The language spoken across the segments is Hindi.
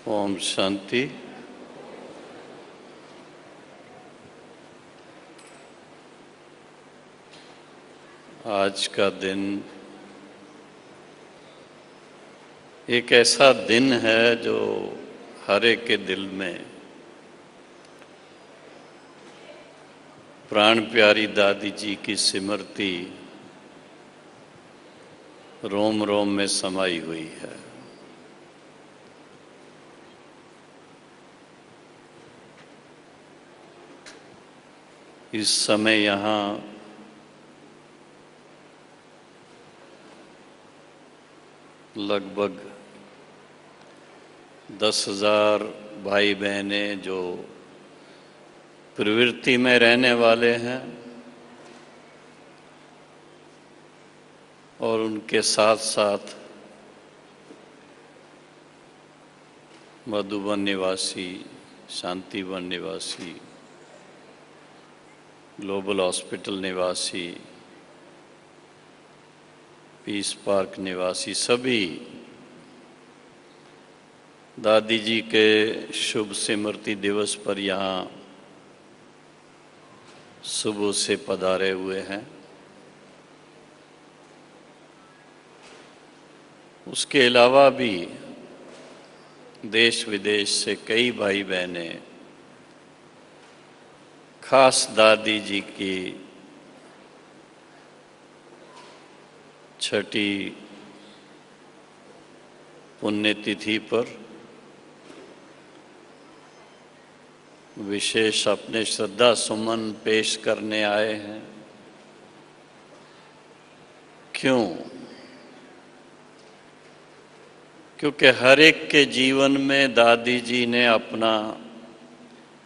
ओम शांति। आज का दिन एक ऐसा दिन है जो हर एक के दिल में प्राण प्यारी दादी जी की स्मृति रोम रोम में समाई हुई है। इस समय यहाँ लगभग 10,000 भाई बहनें जो प्रवृत्ति में रहने वाले हैं और उनके साथ साथ मधुबन निवासी, शांतिवन निवासी, ग्लोबल हॉस्पिटल निवासी, पीस पार्क निवासी सभी दादी जी के शुभ स्मृति दिवस पर यहाँ सुबह से पधारे हुए हैं। उसके अलावा भी देश विदेश से कई भाई बहनें खास दादी जी की छठी पुण्यतिथि पर विशेष अपने श्रद्धा सुमन पेश करने आए हैं। क्यों? क्योंकि हर एक के जीवन में दादी जी ने अपना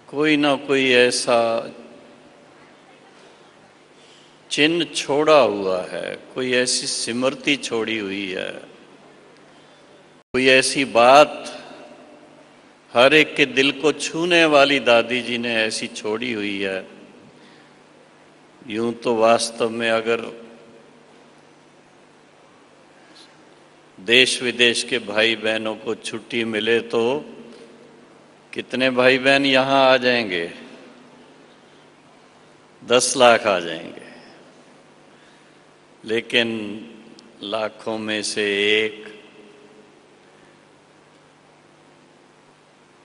कोई ना कोई ऐसा चिन्ह छोड़ा हुआ है, कोई ऐसी स्मृति छोड़ी हुई है, कोई ऐसी बात हर एक के दिल को छूने वाली दादी जी ने ऐसी छोड़ी हुई है। यूं तो वास्तव में अगर देश विदेश के भाई बहनों को छुट्टी मिले तो कितने भाई बहन यहाँ आ जाएंगे? 10 लाख आ जाएंगे। लेकिन लाखों में से एक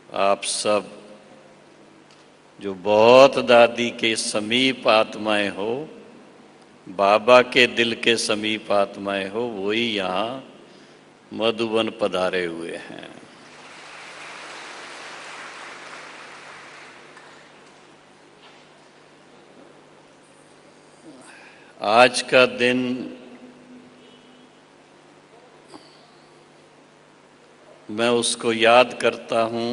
आप सब जो बहुत दादी के समीप आत्माएं हो, बाबा के दिल के समीप आत्माएं हो, वही यहाँ मधुबन पधारे हुए हैं। आज का दिन मैं उसको याद करता हूँ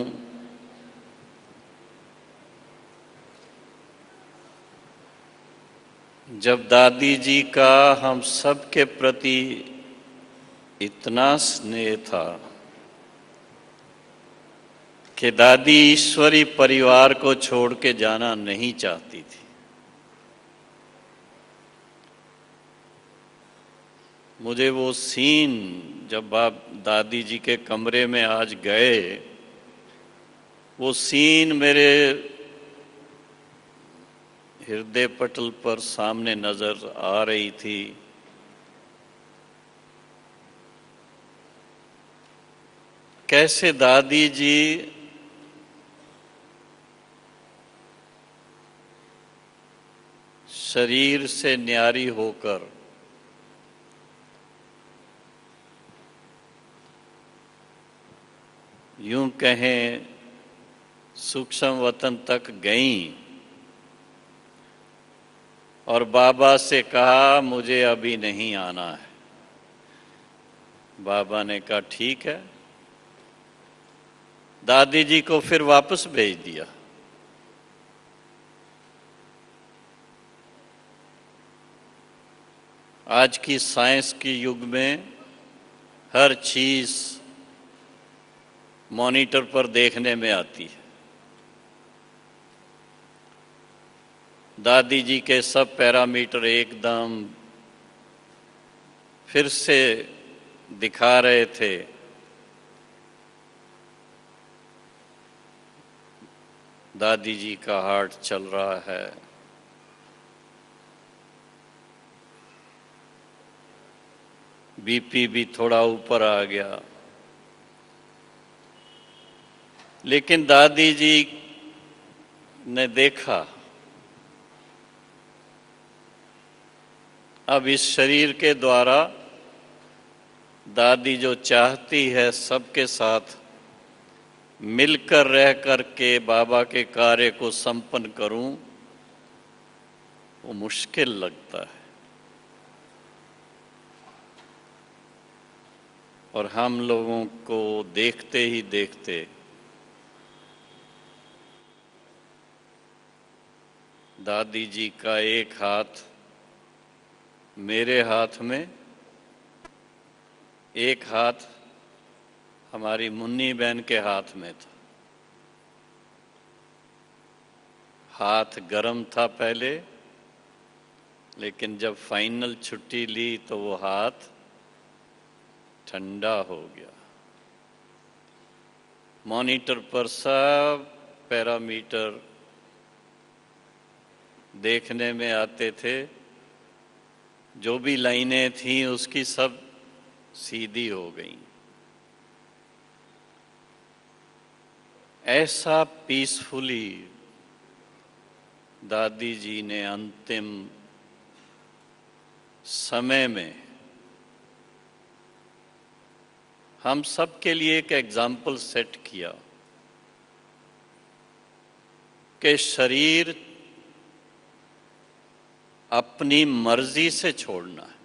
जब दादी जी का हम सब के प्रति इतना स्नेह था कि दादी ईश्वरी परिवार को छोड़ के जाना नहीं चाहती थी। मुझे वो सीन जब आप दादी जी के कमरे में आज गए, वो सीन मेरे हृदय पटल पर सामने नजर आ रही थी। कैसे दादी जी शरीर से न्यारी होकर यूं कहें सूक्ष्म वतन तक गईं और बाबा से कहा मुझे अभी नहीं आना है। बाबा ने कहा ठीक है। दादी जी को फिर वापस भेज दिया। आज की साइंस के युग में हर चीज मॉनिटर पर देखने में आती है। दादी जी के सब पैरामीटर एकदम फिर से दिखा रहे थे दादी जी का हार्ट चल रहा है। बीपी भी थोड़ा ऊपर आ गया, लेकिन दादी जी ने देखा अब इस शरीर के द्वारा दादी जो चाहती है सबके साथ मिलकर रह कर के बाबा के कार्य को संपन्न करूं, वो मुश्किल लगता है। और हम लोगों को देखते ही देखते दादी जी का एक हाथ मेरे हाथ में, एक हाथ हमारी मुन्नी बहन के हाथ में था। हाथ गर्म था पहले, लेकिन जब फाइनल छुट्टी ली तो वो हाथ ठंडा हो गया। मॉनिटर पर सब पैरामीटर देखने में आते थे, जो भी लाइनें थीं उसकी सब सीधी हो गई। ऐसा पीसफुली दादी जी ने अंतिम समय में हम सब के लिए एक एग्जाम्पल सेट किया कि शरीर अपनी मर्जी से छोड़ना है।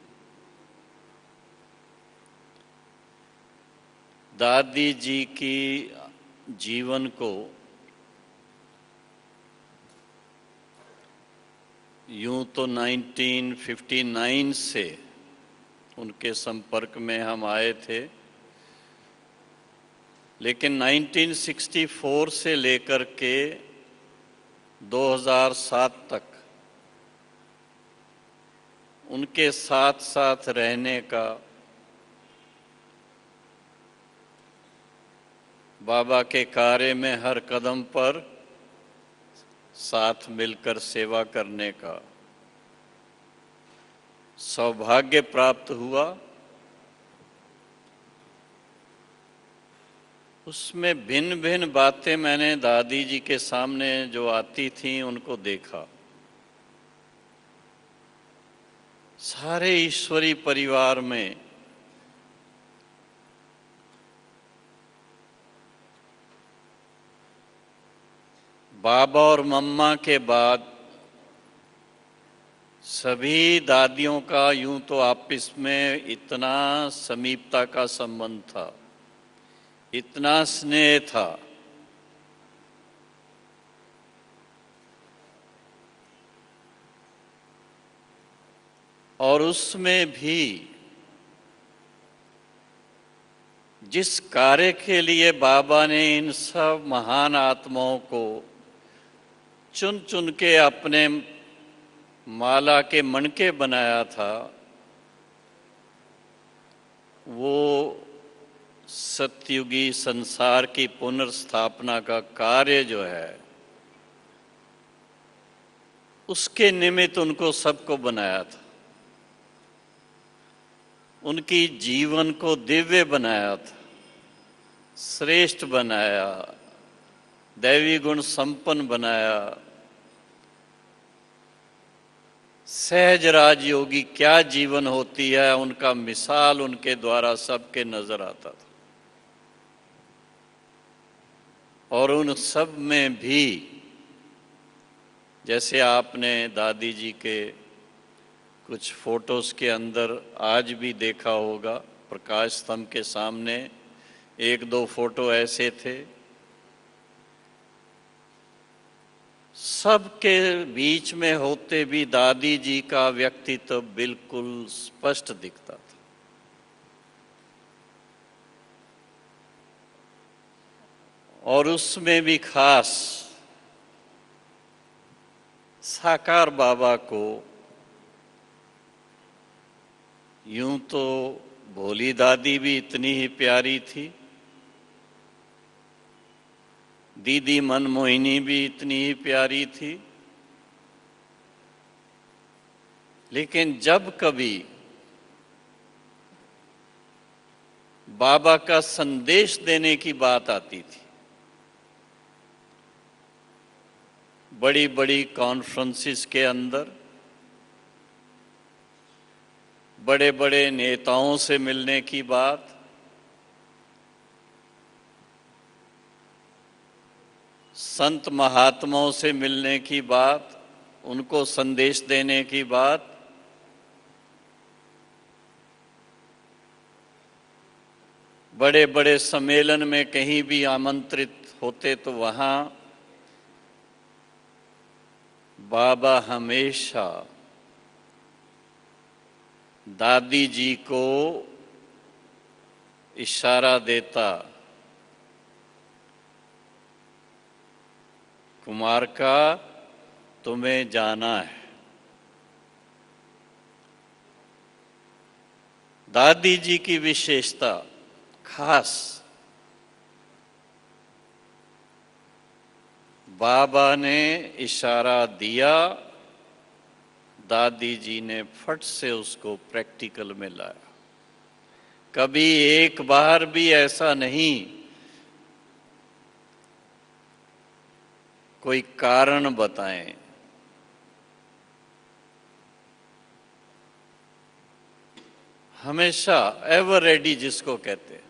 दादी जी की जीवन को यूं तो 1959 से उनके संपर्क में हम आए थे, लेकिन 1964 से लेकर के 2007 तक उनके साथ साथ रहने का, बाबा के कार्य में हर कदम पर साथ मिलकर सेवा करने का सौभाग्य प्राप्त हुआ। उसमें भिन्न भिन्न बातें मैंने दादी जी के सामने जो आती थीं उनको देखा। सारे ईश्वरी परिवार में बाबा और मम्मा के बाद सभी दादियों का यूं तो आपस में इतना समीपता का संबंध था, इतना स्नेह था, और उसमें भी जिस कार्य के लिए बाबा ने इन सब महान आत्माओं को चुन चुन के अपने माला के मणके बनाया था, वो सतयुगी संसार की पुनर्स्थापना का कार्य जो है, उसके निमित्त उनको सबको बनाया था। उनकी जीवन को दिव्य बनाया था, श्रेष्ठ बनाया, दैवी गुण संपन्न बनाया। सहज राजयोगी क्या जीवन होती है, उनका मिसाल उनके द्वारा सबके नजर आता था। और उन सब में भी जैसे आपने दादी जी के कुछ फोटोज के अंदर आज भी देखा होगा, प्रकाश स्तंभ के सामने एक दो फोटो ऐसे थे, सबके बीच में होते भी दादी जी का व्यक्तित्व बिल्कुल स्पष्ट दिखता था। और उसमें भी खास साकार बाबा को यूं तो भोली दादी भी इतनी ही प्यारी थी, दीदी मनमोहिनी भी इतनी ही प्यारी थी। लेकिन जब कभी बाबा का संदेश देने की बात आती थी, बड़ी बड़ी कॉन्फ्रेंसिस के अंदर बड़े बड़े नेताओं से मिलने की बात, संत महात्माओं से मिलने की बात, उनको संदेश देने की बात, बड़े बड़े सम्मेलन में कहीं भी आमंत्रित होते तो वहां बाबा हमेशा दादी जी को इशारा देता, कुमार का तुम्हें जाना है। दादी जी की विशेषता खास, बाबा ने इशारा दिया, दादी जी ने फट से उसको प्रैक्टिकल में लाया। कभी एक बार भी ऐसा नहीं कोई कारण बताएं, हमेशा एवर रेडी जिसको कहते हैं।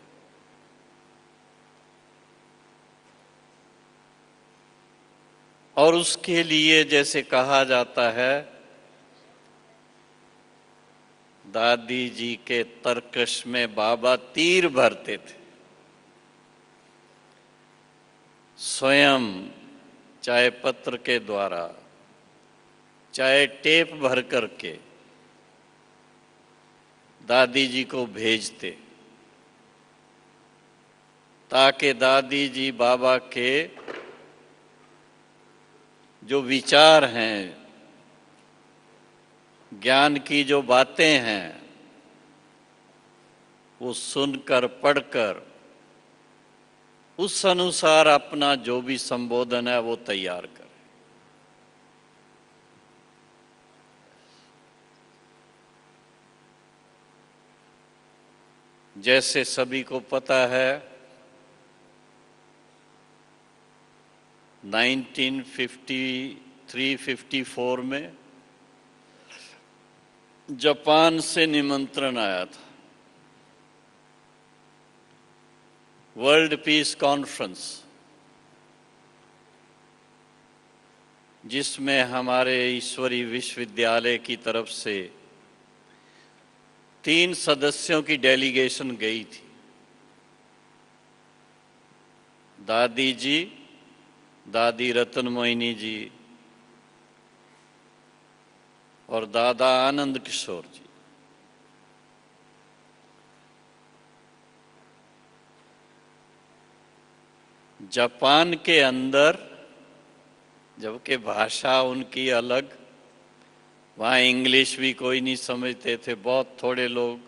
और उसके लिए जैसे कहा जाता है, दादी जी के तरकश में बाबा तीर भरते थे। स्वयं चाहे पत्र के द्वारा, चाहे टेप भर करके दादी जी को भेजते, ताकि दादी जी बाबा के जो विचार हैं, ज्ञान की जो बातें हैं, वो सुनकर पढ़कर उस अनुसार अपना जो भी संबोधन है वो तैयार करें। जैसे सभी को पता है, 1953-54 में जापान से निमंत्रण आया था, वर्ल्ड पीस कॉन्फ्रेंस, जिसमें हमारे ईश्वरी विश्वविद्यालय की तरफ से 3 सदस्यों की डेलीगेशन गई थी। दादी जी, दादी रतन मोहिनी जी और दादा आनंद किशोर जी। जापान के अंदर, जबकि भाषा उनकी अलग, वहाँ इंग्लिश भी कोई नहीं समझते थे, बहुत थोड़े लोग,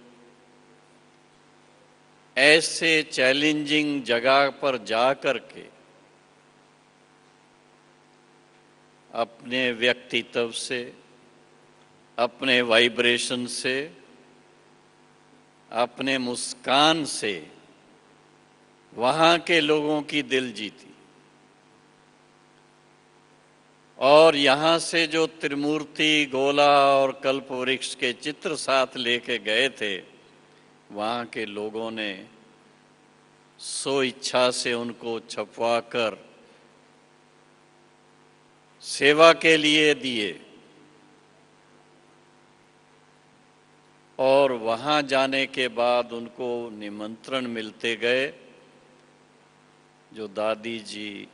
ऐसे चैलेंजिंग जगह पर जा करके अपने व्यक्तित्व से, अपने वाइब्रेशन से, अपने मुस्कान से वहाँ के लोगों की दिल जीती। और यहाँ से जो त्रिमूर्ति, गोला और कल्पवृक्ष के चित्र साथ लेके गए थे, वहाँ के लोगों ने सो इच्छा से उनको छपवाकर सेवा के लिए दिए। और वहाँ जाने के बाद उनको निमंत्रण मिलते गए, जो दादी जी,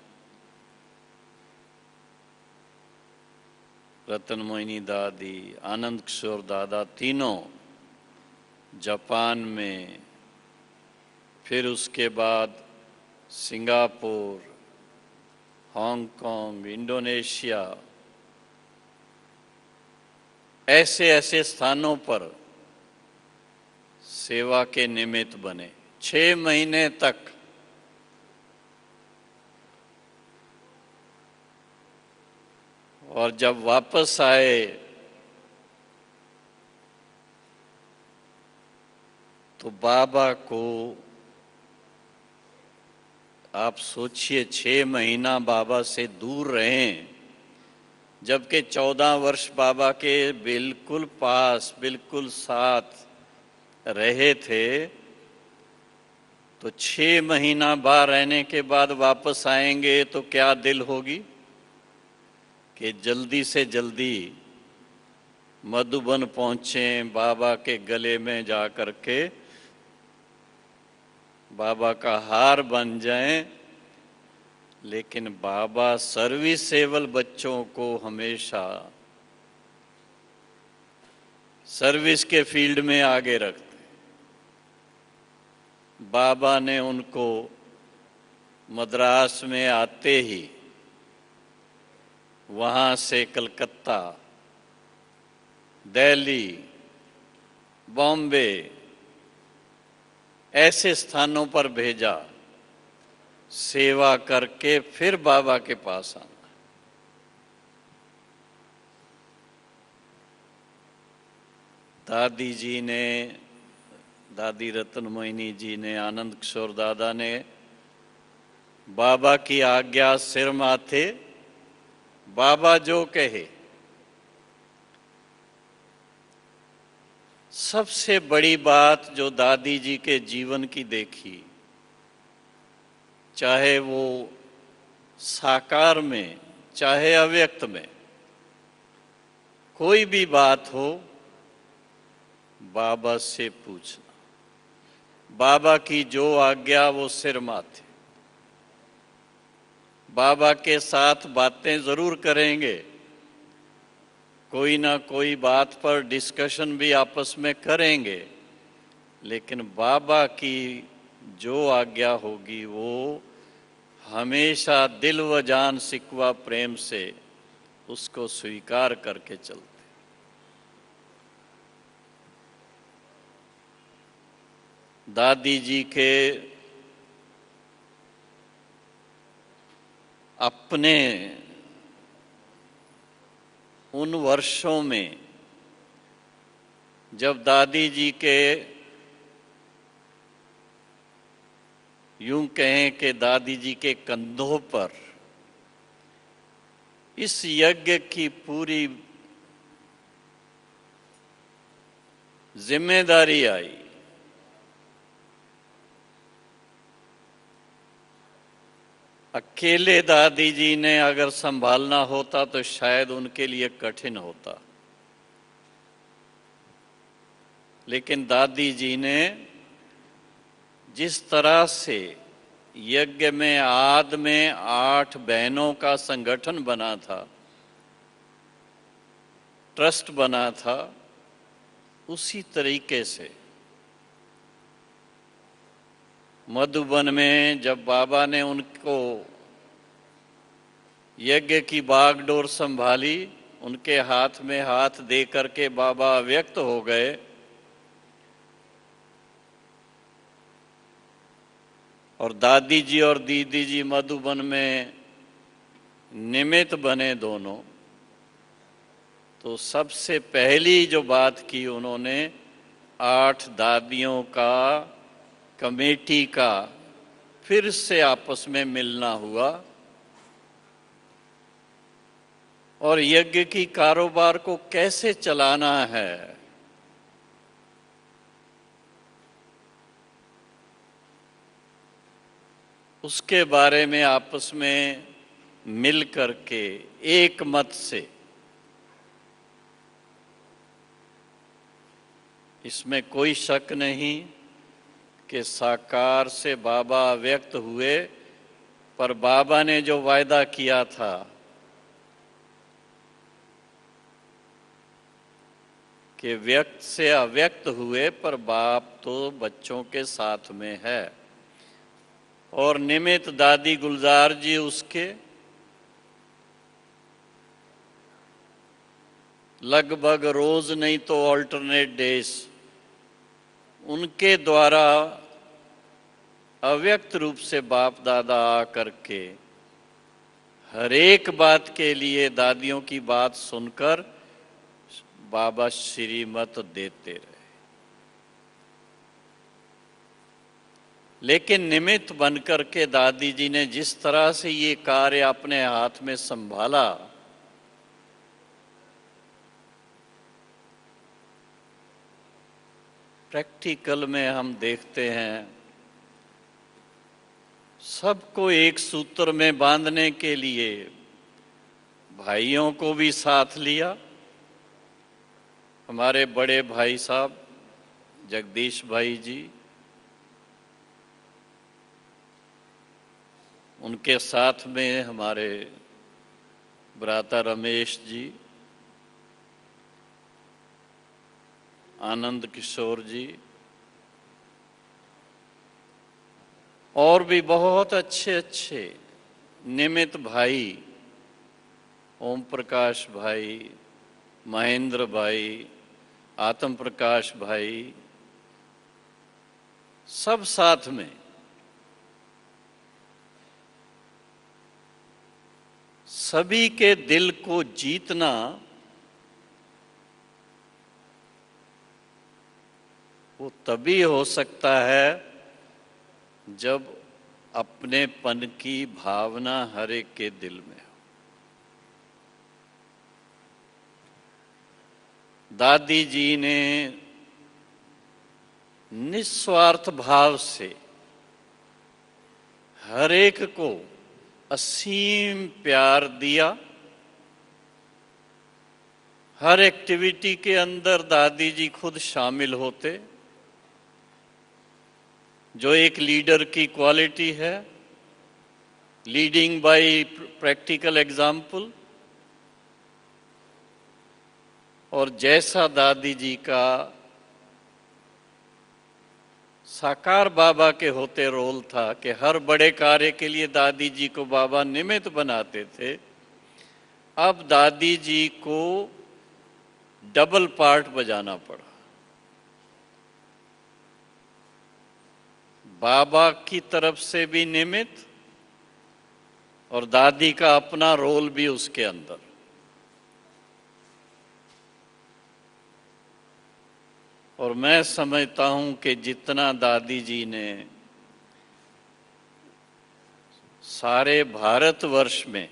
रतन मोहिनी दादी, आनंद किशोर दादा, तीनों जापान में, फिर उसके बाद सिंगापुर, हांगकांग, इंडोनेशिया, ऐसे ऐसे स्थानों पर सेवा के निमित्त बने। 6 महीने तक और जब वापस आए तो बाबा को आप सोचिए 6 महीना बाबा से दूर रहें, जबकि 14 वर्ष बाबा के बिल्कुल पास बिल्कुल साथ रहे थे। तो 6 महीना बाहर रहने के बाद वापस आएंगे तो क्या दिल होगी कि जल्दी से जल्दी मधुबन पहुँचें, बाबा के गले में जा कर के बाबा का हार बन जाएं। लेकिन बाबा सर्विसेबल बच्चों को हमेशा सर्विस के फील्ड में आगे रखते। बाबा ने उनको मद्रास में आते ही वहाँ से कलकत्ता, दिल्ली, बॉम्बे ऐसे स्थानों पर भेजा, सेवा करके फिर बाबा के पास आना। दादी जी ने, दादी रत्नमोहिनी जी ने, आनंद किशोर दादा ने बाबा की आज्ञा सिर माथे, बाबा जो कहे। सबसे बड़ी बात जो दादी जी के जीवन की देखी, चाहे वो साकार में चाहे अव्यक्त में, कोई भी बात हो बाबा से पूछना। बाबा की जो आज्ञा वो सिर माथे। बाबा के साथ बातें जरूर करेंगे, कोई ना कोई बात पर डिस्कशन भी आपस में करेंगे, लेकिन बाबा की जो आज्ञा होगी वो हमेशा दिल व जान सिकवा प्रेम से उसको स्वीकार करके चलते। दादी जी के अपने उन वर्षों में जब दादी जी के यूं कहें कि दादी जी के कंधों पर इस यज्ञ की पूरी जिम्मेदारी आई, अकेले दादी जी ने अगर संभालना होता तो शायद उनके लिए कठिन होता, लेकिन दादी जी ने जिस तरह से यज्ञ में आद में 8 बहनों का संगठन बना था, ट्रस्ट बना था, उसी तरीके से मधुबन में जब बाबा ने उनको यज्ञ की बागडोर संभाली, उनके हाथ में हाथ दे करके बाबा व्यक्त हो गए और दादी जी और दीदी जी मधुबन में निमित्त बने दोनों। तो सबसे पहली जो बात की उन्होंने, 8 दादियों का कमेटी का फिर से आपस में मिलना हुआ और यज्ञ की कारोबार को कैसे चलाना है, उसके बारे में आपस में मिल करके एक मत से, इसमें कोई शक नहीं कि साकार से बाबा व्यक्त हुए, पर बाबा ने जो वायदा किया था कि व्यक्त से अव्यक्त हुए पर बाप तो बच्चों के साथ में है। और निमित्त दादी गुलजार जी उसके लगभग रोज नहीं तो ऑल्टरनेट डेज उनके द्वारा अव्यक्त रूप से बाप दादा आ करके हर एक बात के लिए दादियों की बात सुनकर बाबा श्रीमत देते रहे। लेकिन निमित्त बनकर के दादी जी ने जिस तरह से ये कार्य अपने हाथ में संभाला, प्रैक्टिकल में हम देखते हैं सबको एक सूत्र में बांधने के लिए भाइयों को भी साथ लिया। हमारे बड़े भाई साहब जगदीश भाई जी, उनके साथ में हमारे भ्राता रमेश जी, आनंद किशोर जी, और भी बहुत अच्छे अच्छे निमित भाई, ओम प्रकाश भाई, महेंद्र भाई, आत्म प्रकाश भाई, सब साथ में सभी के दिल को जीतना वो तभी हो सकता है जब अपनेपन की भावना हर एक के दिल में हो। दादी जी ने निस्वार्थ भाव से हर एक को असीम प्यार दिया। हर एक्टिविटी के अंदर दादी जी खुद शामिल होते, जो एक लीडर की क्वालिटी है, लीडिंग बाय प्रैक्टिकल एग्जाम्पल। और जैसा दादी जी का साकार बाबा के होते रोल था कि हर बड़े कार्य के लिए दादी जी को बाबा निमित्त बनाते थे, अब दादी जी को डबल पार्ट बजाना पड़ा। बाबा की तरफ से भी निमित्त और दादी का अपना रोल भी उसके अंदर। और मैं समझता हूं कि जितना दादी जी ने सारे भारतवर्ष में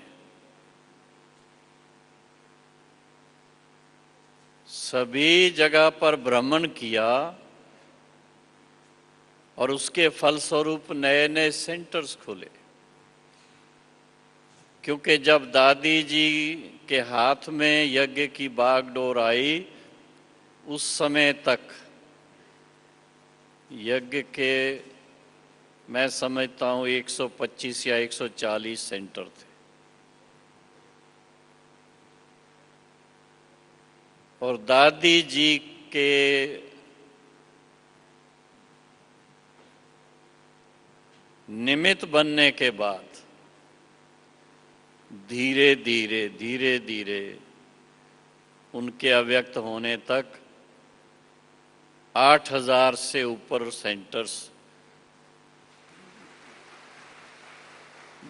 सभी जगह पर भ्रमण किया और उसके फलस्वरूप नए नए सेंटर्स खुले, क्योंकि जब दादी जी के हाथ में यज्ञ की बागडोर आई, उस समय तक यज्ञ के मैं समझता हूं 125 या 140 सेंटर थे। और दादी जी के निमित्त बनने के बाद धीरे धीरे उनके अव्यक्त होने तक 8000 से ऊपर सेंटर्स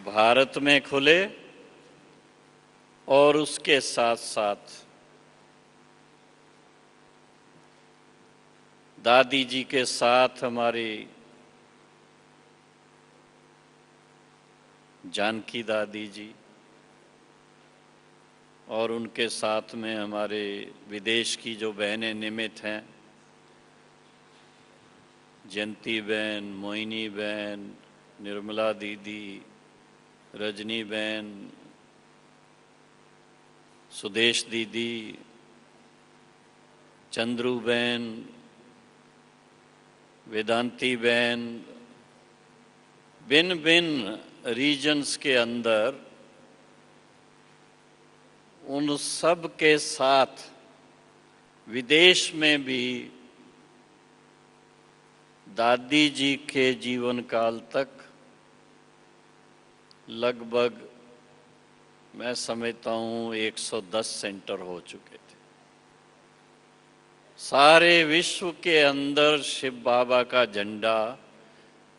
भारत में खुले। और उसके साथ साथ दादी जी के साथ हमारी जानकी दादी जी, और उनके साथ में हमारे विदेश की जो बहनें निमित्त हैं, जयंती बहन, मोहिनी बहन, निर्मला दीदी, रजनी बहन, सुदेश दीदी, चंद्रू बहन, वेदांती बहन, भिन्न भिन्न रीजन्स के अंदर उन सब के साथ विदेश में भी दादी जी के जीवन काल तक लगभग मैं समझता हूं 110 सेंटर हो चुके थे। सारे विश्व के अंदर शिव बाबा का झंडा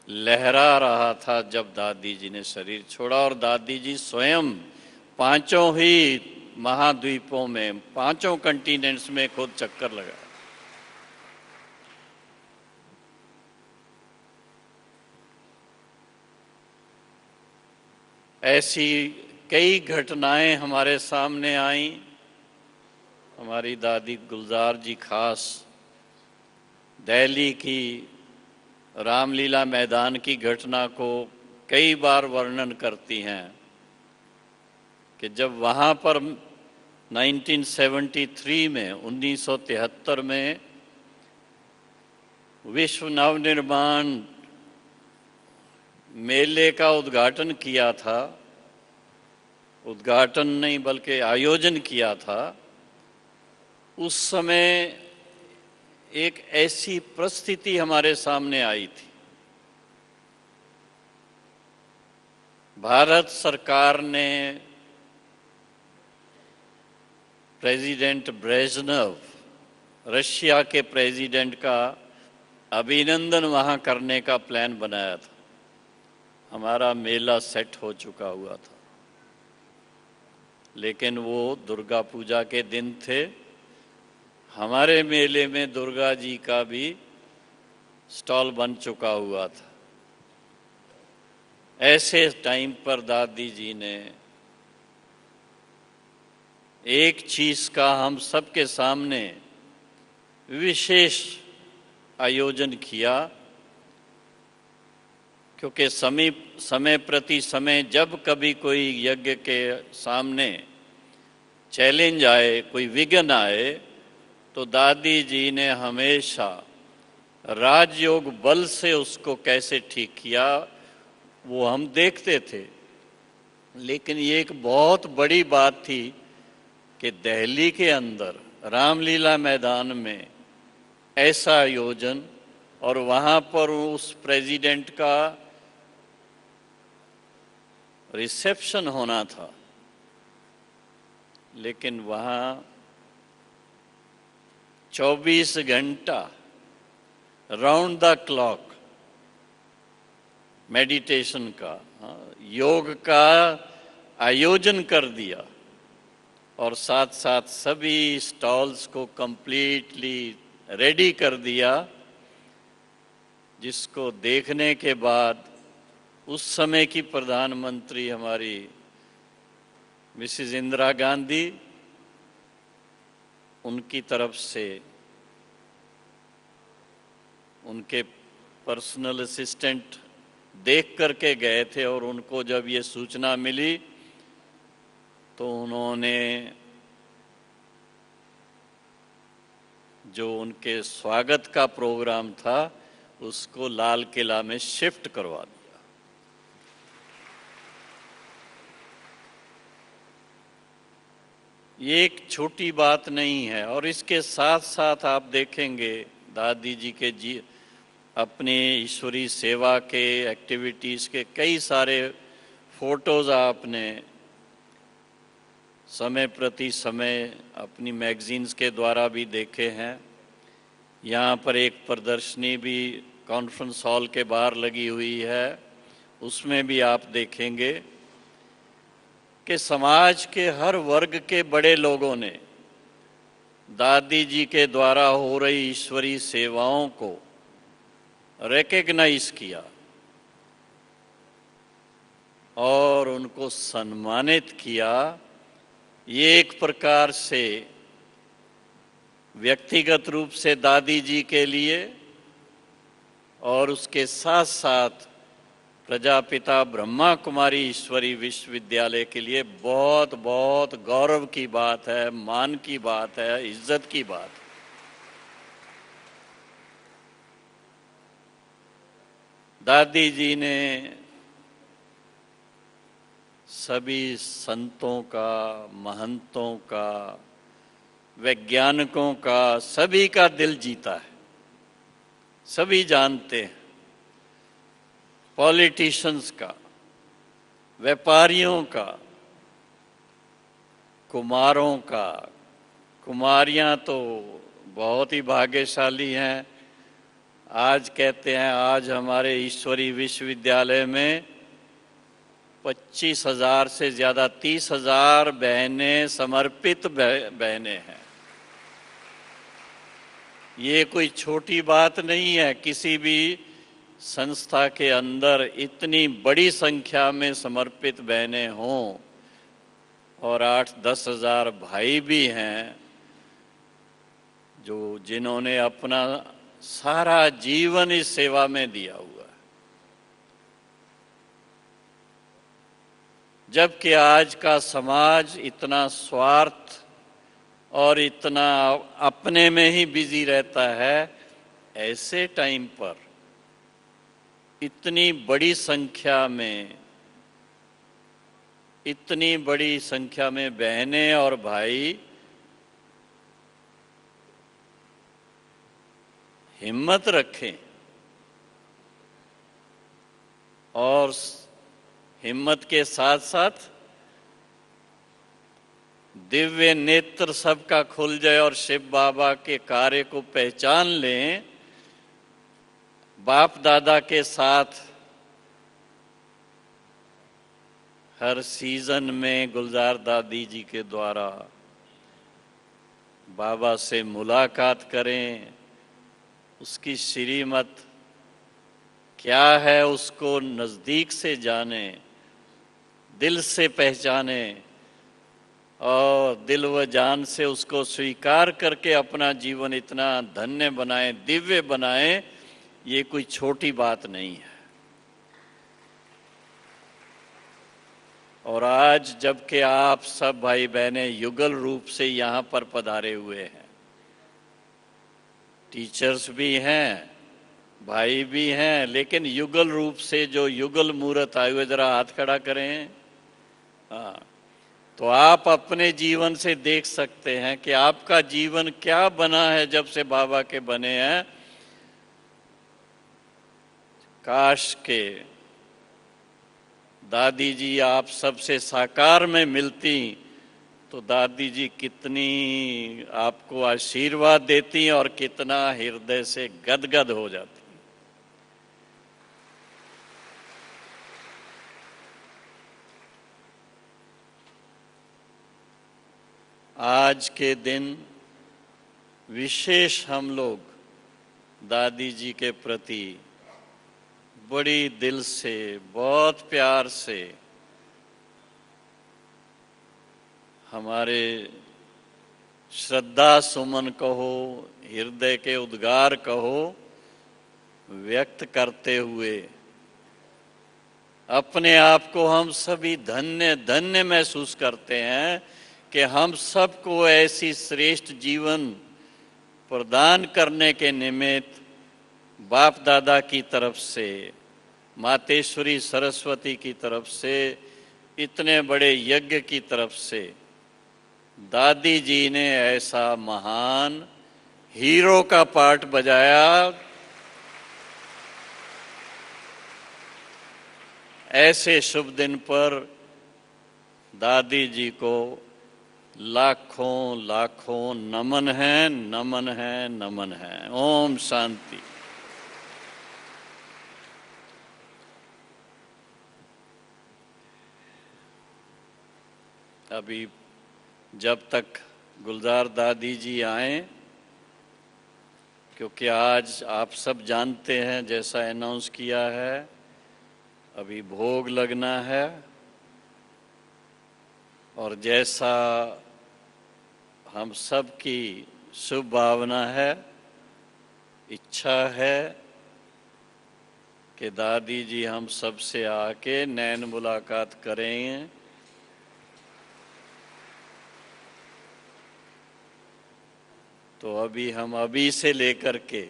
लहरा रहा था जब दादी जी ने शरीर छोड़ा। और दादी जी स्वयं पांचों ही महाद्वीपों में, पांचों कंटिनेंट्स में खुद चक्कर लगा। ऐसी कई घटनाएं हमारे सामने आईं। हमारी दादी गुलजार जी खास दिल्ली की रामलीला मैदान की घटना को कई बार वर्णन करती हैं कि जब वहाँ पर 1973 में 1973 में विश्व नवनिर्माण मेले का उद्घाटन किया था, उद्घाटन नहीं बल्कि आयोजन किया था, उस समय एक ऐसी परिस्थिति हमारे सामने आई थी। भारत सरकार ने प्रेसिडेंट ब्रेजनेव, रशिया के प्रेसिडेंट का अभिनंदन वहाँ करने का प्लान बनाया था। हमारा मेला सेट हो चुका हुआ था, लेकिन वो दुर्गा पूजा के दिन थे। हमारे मेले में दुर्गा जी का भी स्टॉल बन चुका हुआ था। ऐसे टाइम पर दादी जी ने एक चीज का हम सबके सामने विशेष आयोजन किया, क्योंकि समय प्रति समय जब कभी कोई यज्ञ के सामने चैलेंज आए, कोई विघ्न आए, तो दादी जी ने हमेशा राजयोग बल से उसको कैसे ठीक किया वो हम देखते थे। लेकिन ये एक बहुत बड़ी बात थी कि दिल्ली के अंदर रामलीला मैदान में ऐसा आयोजन, और वहाँ पर उस प्रेसिडेंट का रिसेप्शन होना था। लेकिन वहाँ 24 घंटा राउंड द क्लॉक मेडिटेशन का, योग का आयोजन कर दिया, और साथ साथ सभी स्टॉल्स को कंप्लीटली रेडी कर दिया, जिसको देखने के बाद उस समय की प्रधानमंत्री हमारी मिसेस इंदिरा गांधी, उनकी तरफ से उनके पर्सनल असिस्टेंट देख करके गए थे, और उनको जब ये सूचना मिली तो उन्होंने जो उनके स्वागत का प्रोग्राम था उसको लाल किला में शिफ्ट करवा दिया। ये एक छोटी बात नहीं है। और इसके साथ साथ आप देखेंगे दादी जी के अपने ईश्वरी सेवा के एक्टिविटीज़ के कई सारे फोटोज़ आपने समय प्रति समय अपनी मैगजीन्स के द्वारा भी देखे हैं। यहाँ पर एक प्रदर्शनी भी कॉन्फ्रेंस हॉल के बाहर लगी हुई है, उसमें भी आप देखेंगे कि समाज के हर वर्ग के बड़े लोगों ने दादी जी के द्वारा हो रही ईश्वरी सेवाओं को रिकॉग्नाइज किया और उनको सम्मानित किया। ये एक प्रकार से व्यक्तिगत रूप से दादी जी के लिए और उसके साथ साथ प्रजापिता ब्रह्मा कुमारी ईश्वरी विश्वविद्यालय के लिए बहुत बहुत गौरव की बात है, मान की बात है, इज्जत की बात है। दादी जी ने सभी संतों का, महंतों का, वैज्ञानिकों का, सभी का दिल जीता है। सभी जानते हैं, पॉलिटिशियंस का, व्यापारियों का, कुमारों का। कुमारियां तो बहुत ही भाग्यशाली हैं। आज कहते हैं, आज हमारे ईश्वरी विश्वविद्यालय में 25,000 से ज़्यादा 30,000 बहनें समर्पित बहनें हैं। ये कोई छोटी बात नहीं है। किसी भी संस्था के अंदर इतनी बड़ी संख्या में समर्पित बहनें हों और 8-10 हज़ार भाई भी हैं जो जिन्होंने अपना सारा जीवन इस सेवा में दिया हुआ है। जबकि आज का समाज इतना स्वार्थ और इतना अपने में ही बिजी रहता है, ऐसे टाइम पर इतनी बड़ी संख्या में बहनें और भाई हिम्मत रखें और हिम्मत के साथ साथ दिव्य नेत्र सबका खुल जाए और शिव बाबा के कार्य को पहचान लें। बाप दादा के साथ हर सीजन में गुलजार दादी जी के द्वारा बाबा से मुलाकात करें, उसकी श्रीमत क्या है उसको नज़दीक से जाने, दिल से पहचाने और दिल व जान से उसको स्वीकार करके अपना जीवन इतना धन्य बनाएं, दिव्य बनाएं। ये कोई छोटी बात नहीं है। और आज जबकि आप सब भाई बहनें युगल रूप से यहाँ पर पधारे हुए हैं, टीचर्स भी हैं, भाई भी हैं, लेकिन युगल रूप से जो युगल मूर्त आए हुए, जरा हाथ खड़ा करें। हाँ, तो आप अपने जीवन से देख सकते हैं कि आपका जीवन क्या बना है जब से बाबा के बने हैं। काश के दादी जी आप सबसे साकार में मिलती तो दादी जी कितनी आपको आशीर्वाद देती और कितना हृदय से गदगद हो जाती। आज के दिन विशेष हम लोग दादी जी के प्रति बड़ी दिल से, बहुत प्यार से हमारे श्रद्धा सुमन कहो, हृदय के उद्गार कहो, व्यक्त करते हुए अपने आप को हम सभी धन्य धन्य महसूस करते हैं कि हम सबको ऐसी श्रेष्ठ जीवन प्रदान करने के निमित्त बाप दादा की तरफ से, मातेश्वरी सरस्वती की तरफ से, इतने बड़े यज्ञ की तरफ से दादी जी ने ऐसा महान हीरो का पार्ट बजाया। ऐसे शुभ दिन पर दादी जी को लाखों लाखों नमन है, नमन है, नमन है। ओम शांति। अभी जब तक गुलजार दादी जी आए, क्योंकि आज आप सब जानते हैं जैसा अनाउंस किया है, अभी भोग लगना है और जैसा हम सब की शुभ भावना है, इच्छा है कि दादी जी हम सब से आके नैन मुलाकात करेंगे। तो अभी से लेकर के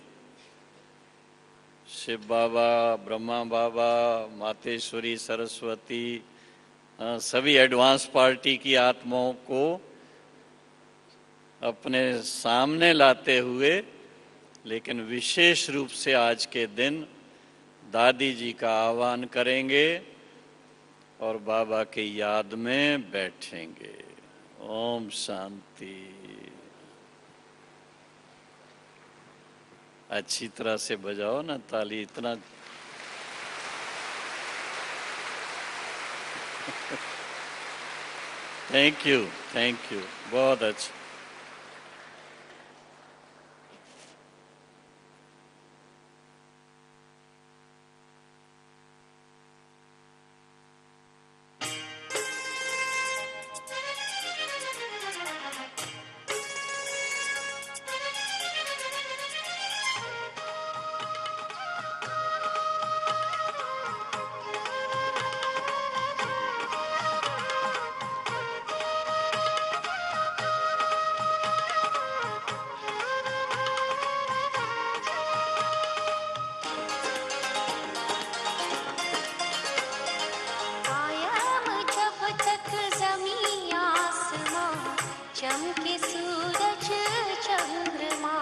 शिव बाबा, ब्रह्मा बाबा, मातेश्वरी सरस्वती, सभी एडवांस पार्टी की आत्माओं को अपने सामने लाते हुए, लेकिन विशेष रूप से आज के दिन दादी जी का आह्वान करेंगे और बाबा के याद में बैठेंगे। ओम शांति। अच्छी तरह से बजाओ ना ताली, इतना थैंक यू, बहुत अच्छा। कायम जब तक ज़मीं आसमां, चमके सूरज चंद्रमा।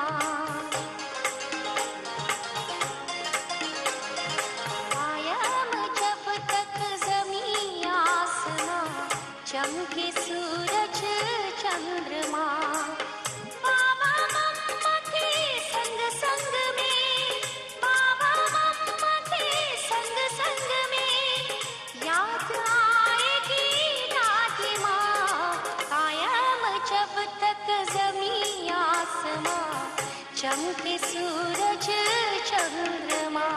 कायम जब तक ज़मीं आसमां, चमके सूरज चंद्रमा। बाबा मम्मा के संग संग में, बाबा मम्मा के संग संग में, याद आएगी दादी माँ। कायम जब तक ज़मीं आसमां, चमके सूरज चंद्रमा।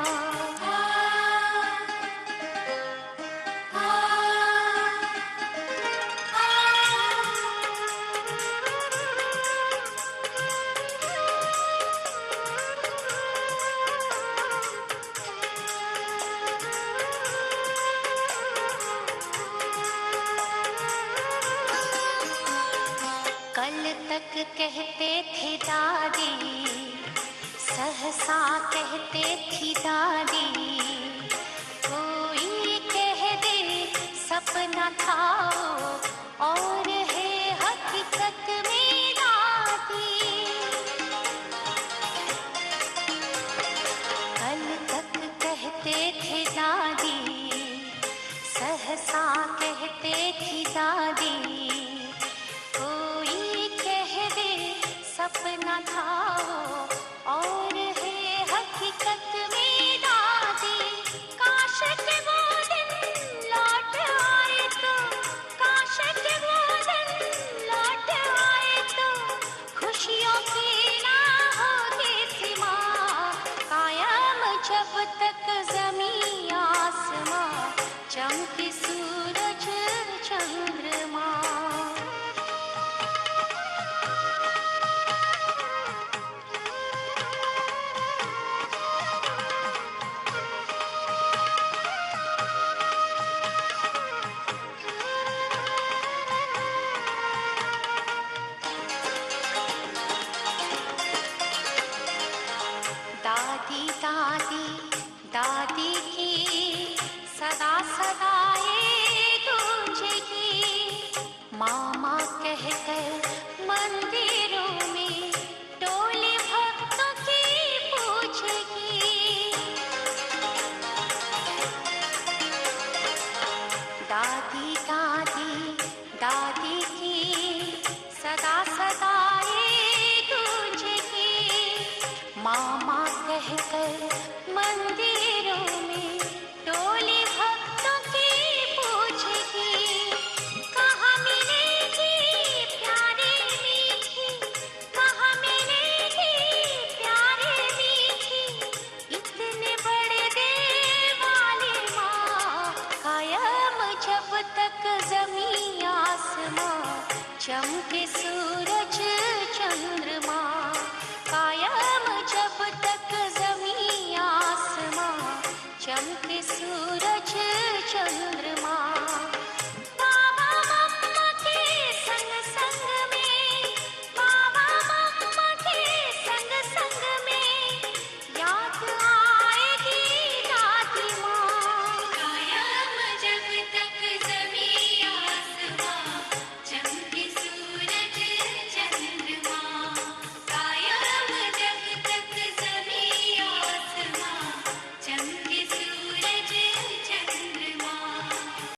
कल तक कहते थे दादी, सहसा कहते थी दादी, कोई कह दे सपना था और है हकीकत में दादी। कल तक कहते थे दादी, सहसा कहते थी दादी, कोई कह दे सपना था और है हकीकत में दादी। काश के वो दिन लौट आए तो, काश के वो दिन लौट आए तो, खुशियों की ना होगी सीमा। कायम जब तक ज़मीं आसमां, चमके सूरज चंद्रमा। दादी दादी दादी की सदा सदा ये गूंजेगी, मामा कहकर मंदिरों में टोले भक्तों की पूछेगी। दादी दादी दादी की सदा सदा ये गूंजेगी, मामा कहकर मंदिरों में टोले भक्तों की पूछेगी। कहाँ मिलेगी प्यारे मीठी, कहाँ मिलेगी प्यारे मीठी, इतने बड़े देवाले माँ। कायम जब तक ज़मीं आसमां, चमके सूरज चंद्रमा। कायम जब तक ज़मीं आसमां, चमके सूरज चंद्रमा।